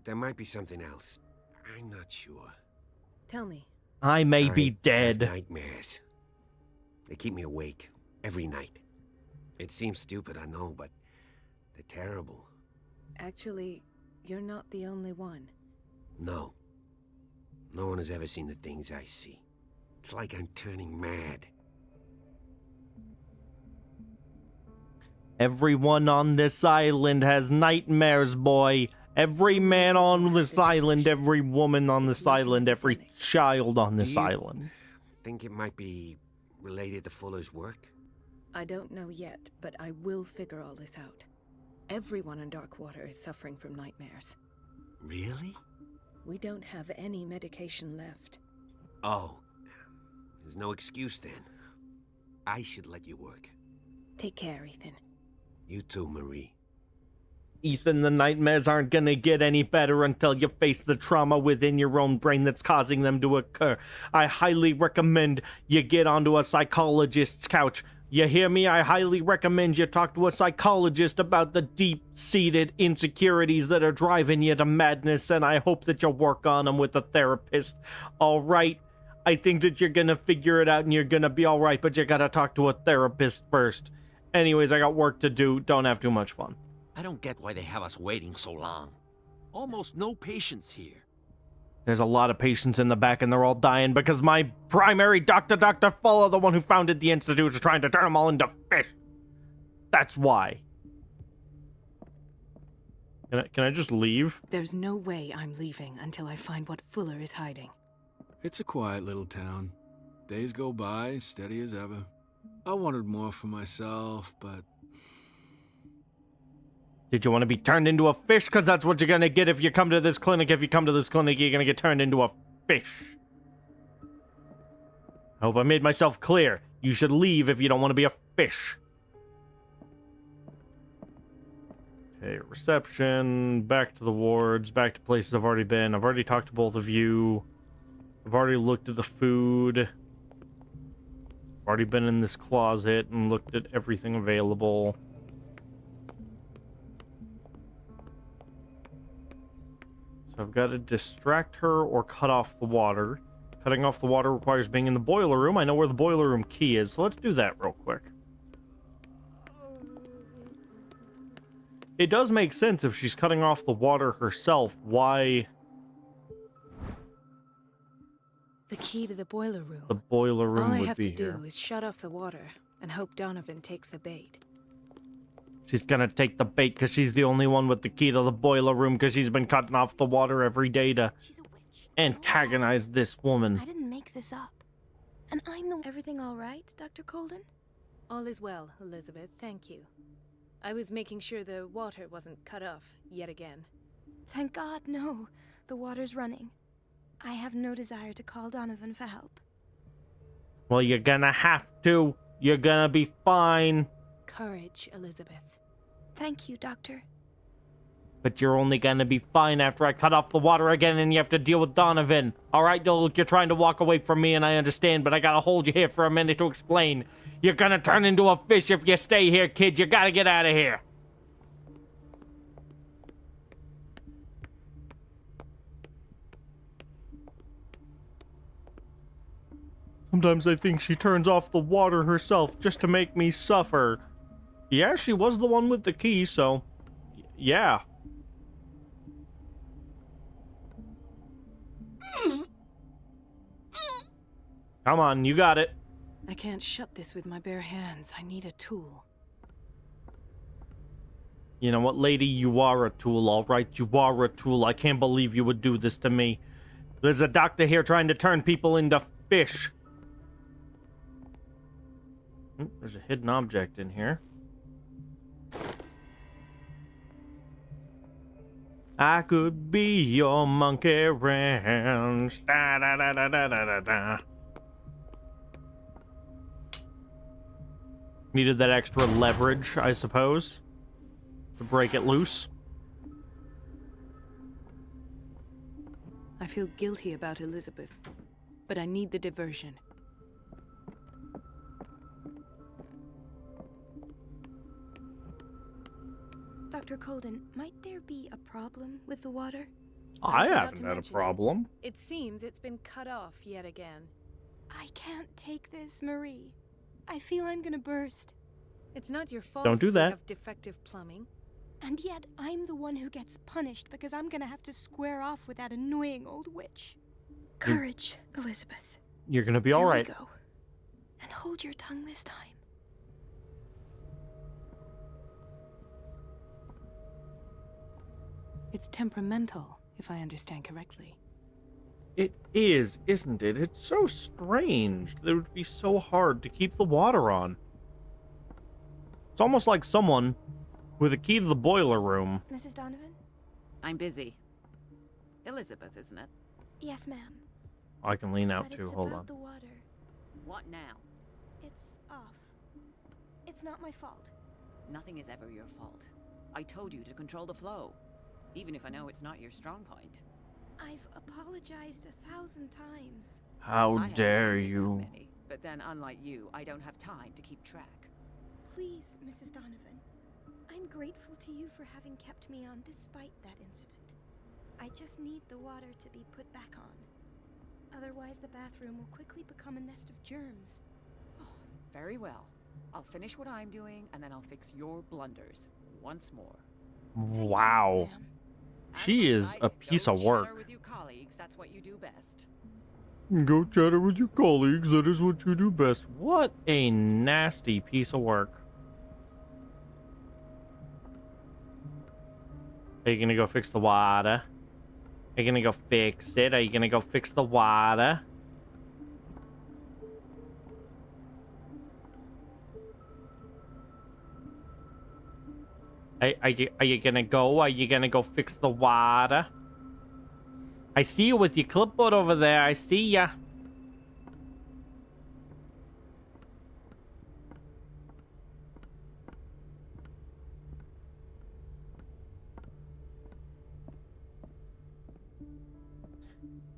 S11: there might be something else. I'm not sure.
S5: Tell me.
S1: I may be
S11: have
S1: dead.
S11: nightmares. They keep me awake every night. It seems stupid, I know, but they're terrible.
S5: Actually, you're not the only one.
S11: No. No one has ever seen the things I see. It's like I'm turning mad.
S1: Everyone on this island has nightmares, boy. Every
S5: So
S1: man
S5: many
S1: on
S5: people
S1: this
S5: have this
S1: island,
S5: wish.
S1: every woman on
S5: It's
S1: this
S5: like an
S1: island, every
S5: epidemic.
S1: child on
S11: Do
S1: this
S11: you
S1: island.
S11: think it might be related to Fuller's work?
S5: I don't know yet, but I will figure all this out. Everyone in Darkwater is suffering from nightmares.
S11: Really?
S5: We don't have any medication left.
S11: Oh. There's no excuse then. I should let you work.
S5: Take care, Ethan.
S11: You too, Marie.
S1: Ethan, the nightmares aren't gonna get any better until you face the trauma within your own brain that's causing them to occur. I highly recommend you get onto a psychologist's couch. You hear me? I highly recommend you talk to a psychologist about the deep-seated insecurities that are driving you to madness, and I hope that you'll work on them with a therapist. All right? I think that you're gonna figure it out and you're gonna be alright, but you gotta talk to a therapist first. Anyways, I got work to do. Don't have too much fun.
S11: I don't get why they have us waiting so long. Almost no patients here.
S1: There's a lot of patients in the back and they're all dying because my primary doctor, Dr. Fuller, the one who founded the Institute, is trying to turn them all into fish. That's why. Can I just leave?
S5: There's no way I'm leaving until I find what Fuller is hiding.
S12: It's a quiet little town. Days go by, steady as ever. I wanted more for myself, but...
S1: Did you want to be turned into a fish? Because that's what you're gonna get if you come to this clinic. If you come to this clinic, you're gonna get turned into a fish. I hope I made myself clear. You should leave if you don't want to be a fish. Okay, reception, back to the wards, back to places I've already been. I've already talked to both of you. I've already looked at the food. I've already been in this closet and looked at everything available. So I've got to distract her or cut off the water. Cutting off the water requires being in the boiler room. I know where the boiler room key is, so let's do that real quick. It does make sense if she's cutting off the water herself. Why?
S5: The key to the boiler room.
S1: The boiler room
S5: All I
S1: would
S5: have
S1: be
S5: to
S1: here.
S5: do is shut off the water and hope Donovan takes the bait.
S1: She's gonna take the bait because she's the only one with the key to the boiler room because she's been cutting off the water every day to antagonize this woman.
S4: I didn't make this up. And I'm the... Everything all right, Dr. Colden?
S5: All is well, Elizabeth, thank you. I was making sure the water wasn't cut off yet again.
S4: Thank God, no. The water's running. I have no desire to call Donovan for help.
S1: Well, you're gonna have to. You're gonna be fine.
S5: Courage, Elizabeth.
S4: Thank you, Doctor.
S1: But you're only gonna be fine after I cut off the water again and you have to deal with Donovan. Alright, look, you're trying to walk away from me and I understand, but I gotta hold you here for a minute to explain. You're gonna turn into a fish if you stay here, kid. You gotta get out of here. Sometimes I think she turns off the water herself just to make me suffer. Yeah, she was the one with the key, so... yeah. Come on, you got it.
S5: I can't shut this with my bare hands. I need a tool.
S1: You know what, lady? You are a tool, all right? You are a tool. I can't believe you would do this to me. There's a doctor here trying to turn people into fish. There's a hidden object in here. I could be your monkey wrench. Da, da, da, da, da, da, da. Needed that extra leverage, I suppose, to break it loose.
S5: I feel guilty about Elizabeth, but I need the diversion.
S4: Dr. Colden, might there be a problem with the water?
S1: I
S5: was about
S1: haven't
S5: to
S1: had a
S5: mention
S1: problem.
S5: It seems it's been cut off yet again.
S4: I can't take this, Marie. I feel I'm gonna burst.
S5: It's not your fault
S1: Don't do
S5: if
S1: that.
S5: you have defective plumbing.
S4: And yet, I'm the one who gets punished because I'm gonna have to square off with that annoying old witch. Courage, Elizabeth.
S1: You're gonna be alright.
S4: Here we go. And hold your tongue this time.
S5: It's temperamental, if I understand correctly.
S1: It is, isn't it? It's so strange that it would be so hard to keep the water on. It's almost like someone with a key to the boiler room.
S4: Mrs. Donovan?
S9: I'm busy. Elizabeth, isn't it?
S4: Yes, ma'am.
S1: I can lean out
S4: But
S1: too.
S4: it's
S1: Hold
S4: about
S1: on.
S4: the water.
S9: What now?
S4: It's off. It's not my fault.
S9: Nothing is ever your fault. I told you to control the flow, even if I know it's not your strong point.
S4: I've apologized 1,000 times.
S1: How
S9: I haven't
S1: dare
S9: counted that
S1: you?
S9: many, but then, unlike you, I don't have time to keep track.
S4: Please, Mrs. Donovan. I'm grateful to you for having kept me on despite that incident. I just need the water to be put back on. Otherwise, the bathroom will quickly become a nest of germs.
S9: Very well. I'll finish what I'm doing, and then I'll fix your blunders once more.
S1: Wow. She is a piece of work.
S9: Chatter with your colleagues. That's what you do best.
S1: Go chatter with your colleagues. That is what you do best. What a nasty piece of work. Are you gonna go fix the water? Are you gonna go fix it? Are you gonna go fix the water? Are you gonna go? Are you gonna go fix the water? I see you with your clipboard over there. I see ya.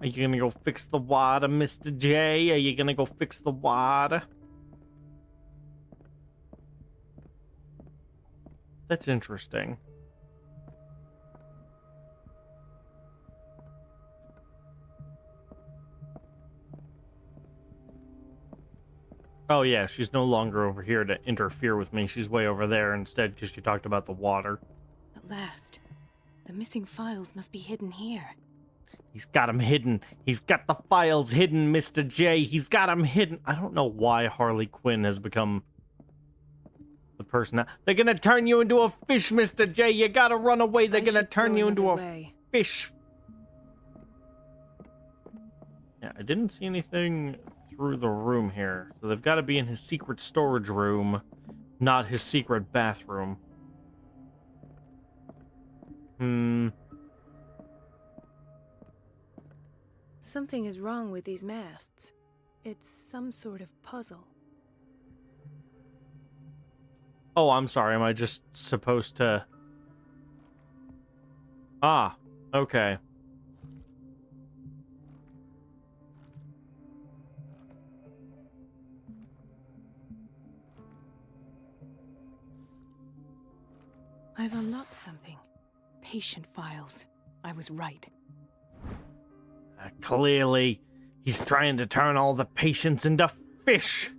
S1: Are you gonna go fix the water, Mr. J? Are you gonna go fix the water? That's interesting. Oh yeah, she's no longer over here to interfere with me. She's way over there instead because she talked about the water.
S5: At last. The missing files must be hidden here.
S1: He's got them hidden. He's got the files hidden, Mr. J. He's got them hidden. I don't know why Harley Quinn has become the person now. They're gonna turn you into a fish, Mr. J. You gotta run away. They're gonna turn you into a fish. Yeah, I didn't see anything through the room here. So they've got to be in his secret storage room, not his secret bathroom.
S5: Something is wrong with these masts. It's some sort of puzzle.
S1: Oh, I'm sorry. Am I just supposed to... Ah, okay.
S5: I've unlocked something. Patient files. I was right.
S1: Clearly, he's trying to turn all the patients into fish.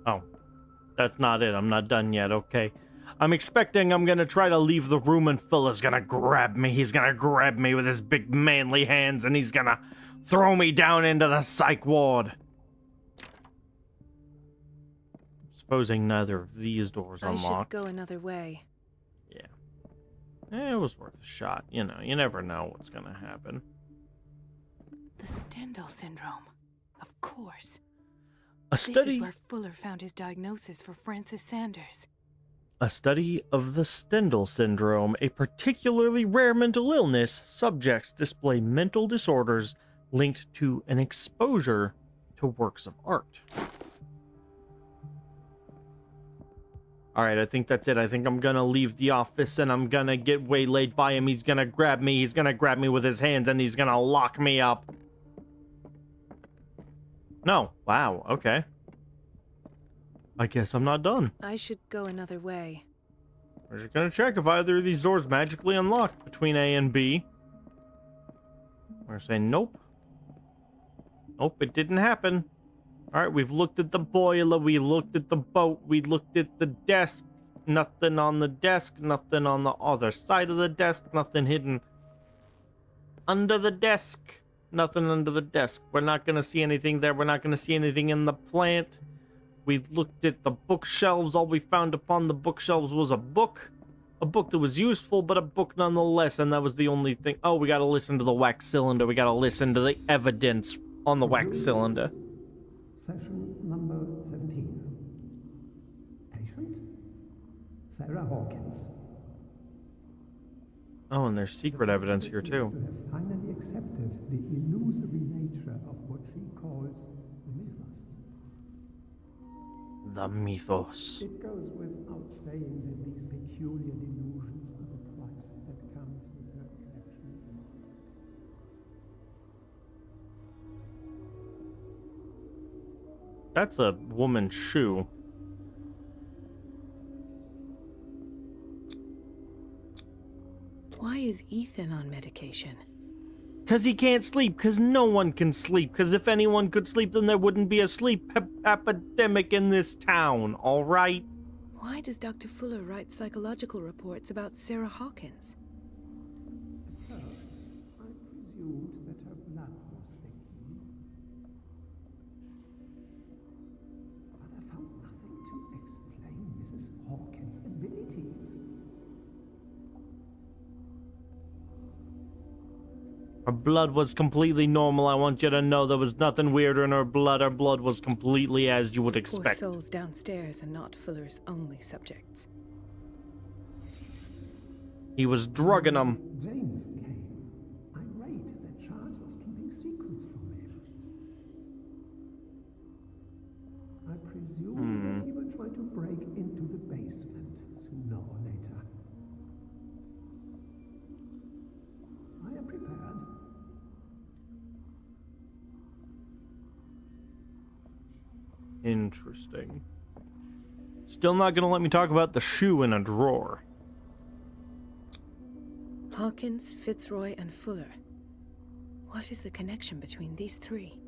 S1: Oh, that's not it. I'm not done yet, okay. I'm expecting I'm gonna try to leave the room and Phil is gonna grab me. He's gonna grab me with his big manly hands and he's gonna throw me down into the psych ward. Supposing neither of these doors
S5: I
S1: unlock.
S5: should go another way.
S1: Yeah. It was worth a shot. You know, you never know what's gonna happen.
S5: The Stendhal syndrome. Of course.
S1: A study...
S5: This is where Fuller found his diagnosis for Francis Sanders.
S1: A study of the Stendhal syndrome, a particularly rare mental illness. Subjects display mental disorders linked to an exposure to works of art. Alright, I think that's it. I think I'm gonna leave the office and I'm gonna get waylaid by him. He's gonna grab me. He's gonna grab me with his hands and he's gonna lock me up. No. Wow. Okay. I guess I'm not done.
S5: I should go another way.
S1: We're just gonna check if either of these doors magically unlocked between A and B. We're saying nope. Nope, it didn't happen. Alright, we've looked at the boiler, we looked at the boat, we looked at the desk. Nothing on the desk, nothing on the other side of the desk, nothing hidden under the desk. Nothing under the desk. We're not gonna see anything there. We're not gonna see anything in the plant. We looked at the bookshelves. All we found upon the bookshelves was a book. A book that was useful, but a book nonetheless, and that was the only thing. Oh, we gotta listen to the wax cylinder. We gotta listen to the evidence on the wax cylinder.
S13: Session number 17. Patient? Sarah Hawkins.
S1: Oh, and there's secret evidence here too.
S13: To have finally accepted the illusory nature of what she calls the mythos.
S1: The mythos.
S13: It goes without saying that these peculiar delusions are the price that comes with her exceptional gifts.
S1: That's a woman's shoe.
S5: Why is Ethan on medication?
S1: Because he can't sleep, because no one can sleep, because if anyone could sleep, then there wouldn't be a sleep epidemic in this town, all right?
S5: Why does Dr. Fuller write psychological reports about Sarah Hawkins?
S13: At first, I presumed that her blood was the key. But I found nothing to explain Mrs. Hawkins' abilities.
S1: Her blood was completely normal. I want you to know there was nothing weird in her blood. Her blood was completely as you would
S5: Poor
S1: expect.
S5: souls downstairs are not Fuller's only subjects.
S1: He was drugging them.
S13: James came. I read that Charles was keeping secrets from him. I presume that he will try to break into the basement sooner or later. I am prepared.
S1: Interesting. Still not gonna let me talk about the shoe in a drawer.
S5: Hawkins, Fitzroy, and Fuller. What is the connection between these three?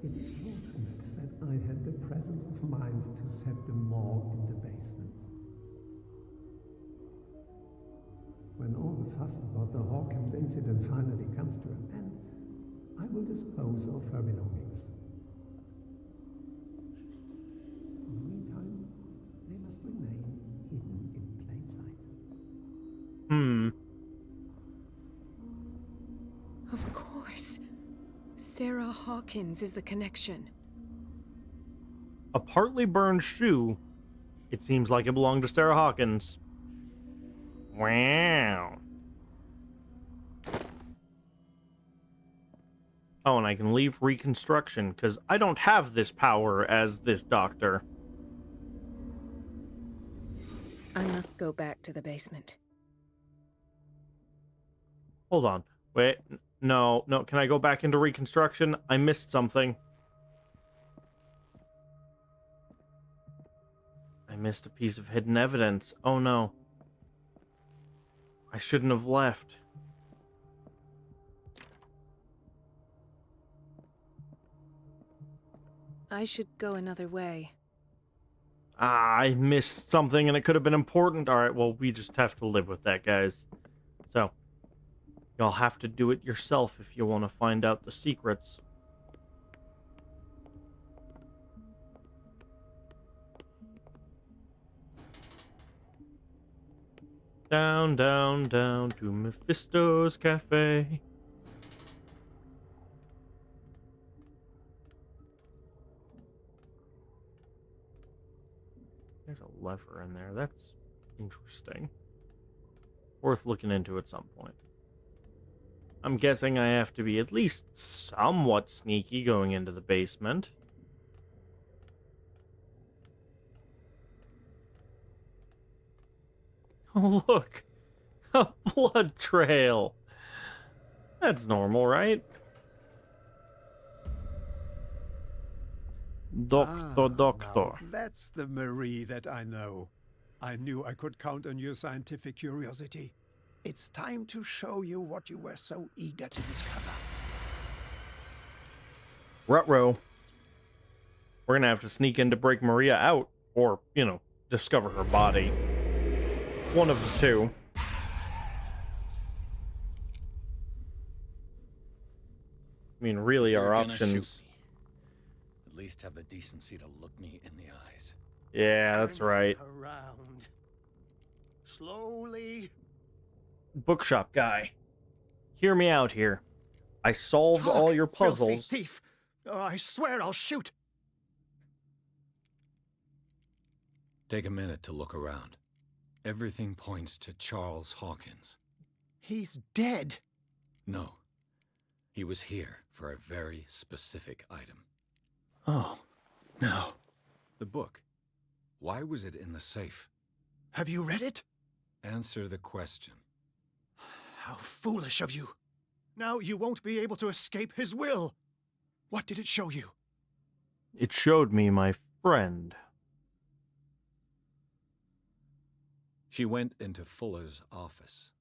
S13: It is fortunate that I had the presence of mind to set the morgue in the basement. When all the fuss about the Hawkins incident finally comes to an end, I will dispose of her belongings. In the meantime, they must remain hidden in plain sight.
S5: Of course. Sarah Hawkins is the connection.
S1: A partly burned shoe. It seems like it belonged to Sarah Hawkins. Wow. Oh, and I can leave reconstruction, because I don't have this power as this doctor.
S5: I must go back to the basement.
S1: Hold on. Wait. No. Can I go back into reconstruction? I missed something. I missed a piece of hidden evidence. Oh no. I shouldn't have left.
S5: I should go another way.
S1: I missed something and it could have been important. Alright, well, we just have to live with that, guys. So, y'all have to do it yourself if you want to find out the secrets. Down, down, down to Mephisto's Cafe. There's a lever in there. That's interesting. Worth looking into at some point. I'm guessing I have to be at least somewhat sneaky going into the basement. Oh, look! A blood trail! That's normal, right? Doctor.
S6: Now, that's the Marie that I know. I knew I could count on your scientific curiosity. It's time to show you what you were so eager to discover.
S1: Ruh-roh. We're gonna have to sneak in to break Maria out, or, you know, discover her body. One of the two. I mean, really, our options...
S2: At least have the decency to look me in the eyes.
S1: Yeah, that's right.
S8: Around. Slowly.
S1: Bookshop guy. Hear me out here. I solved all your puzzles.
S8: Filthy thief! I swear I'll shoot.
S2: Take a minute to look around. Everything points to Charles Hawkins.
S8: He's dead.
S2: No. He was here for a very specific item.
S8: Oh, no.
S2: The book. Why was it in the safe?
S8: Have you read it?
S2: Answer the question.
S8: How foolish of you. Now you won't be able to escape his will. What did it show you?
S1: It showed me my friend.
S2: She went into Fuller's office.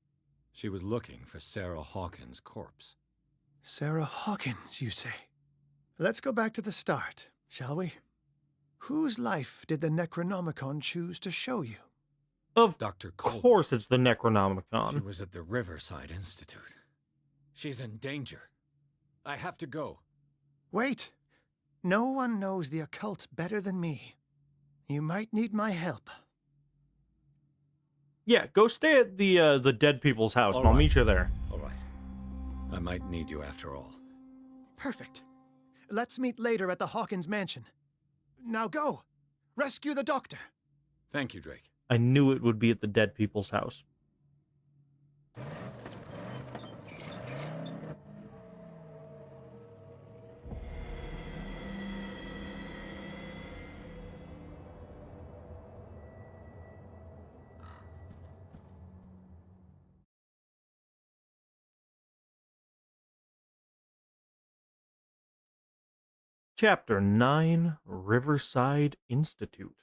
S2: She was looking for Sarah Hawkins' corpse.
S8: Sarah Hawkins, you say? Let's go back to the start, shall we? Whose life did the Necronomicon choose to show you?
S1: Of
S2: Dr. Cole.
S1: course it's the
S2: She
S1: Necronomicon.
S2: was at the Riverside Institute. She's in danger. I have to go.
S8: Wait. No one knows the occult better than me. You might need my help.
S1: Yeah, go stay at the dead people's house, and I'll
S2: right.
S1: meet you there.
S2: All right. I might need you after all.
S8: Perfect. Let's meet later at the Hawkins mansion. Now go. Rescue the doctor.
S2: Thank you, Drake.
S1: I knew it would be at the dead people's house. Chapter 9, Riverside Institute.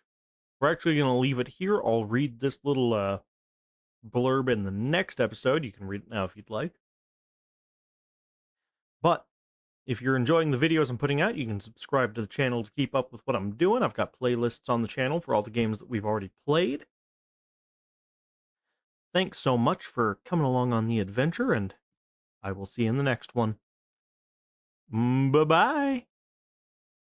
S1: We're actually going to leave it here. I'll read this little blurb in the next episode. You can read it now if you'd like. But if you're enjoying the videos I'm putting out, you can subscribe to the channel to keep up with what I'm doing. I've got playlists on the channel for all the games that we've already played. Thanks so much for coming along on the adventure, and I will see you in the next one. Bye-bye.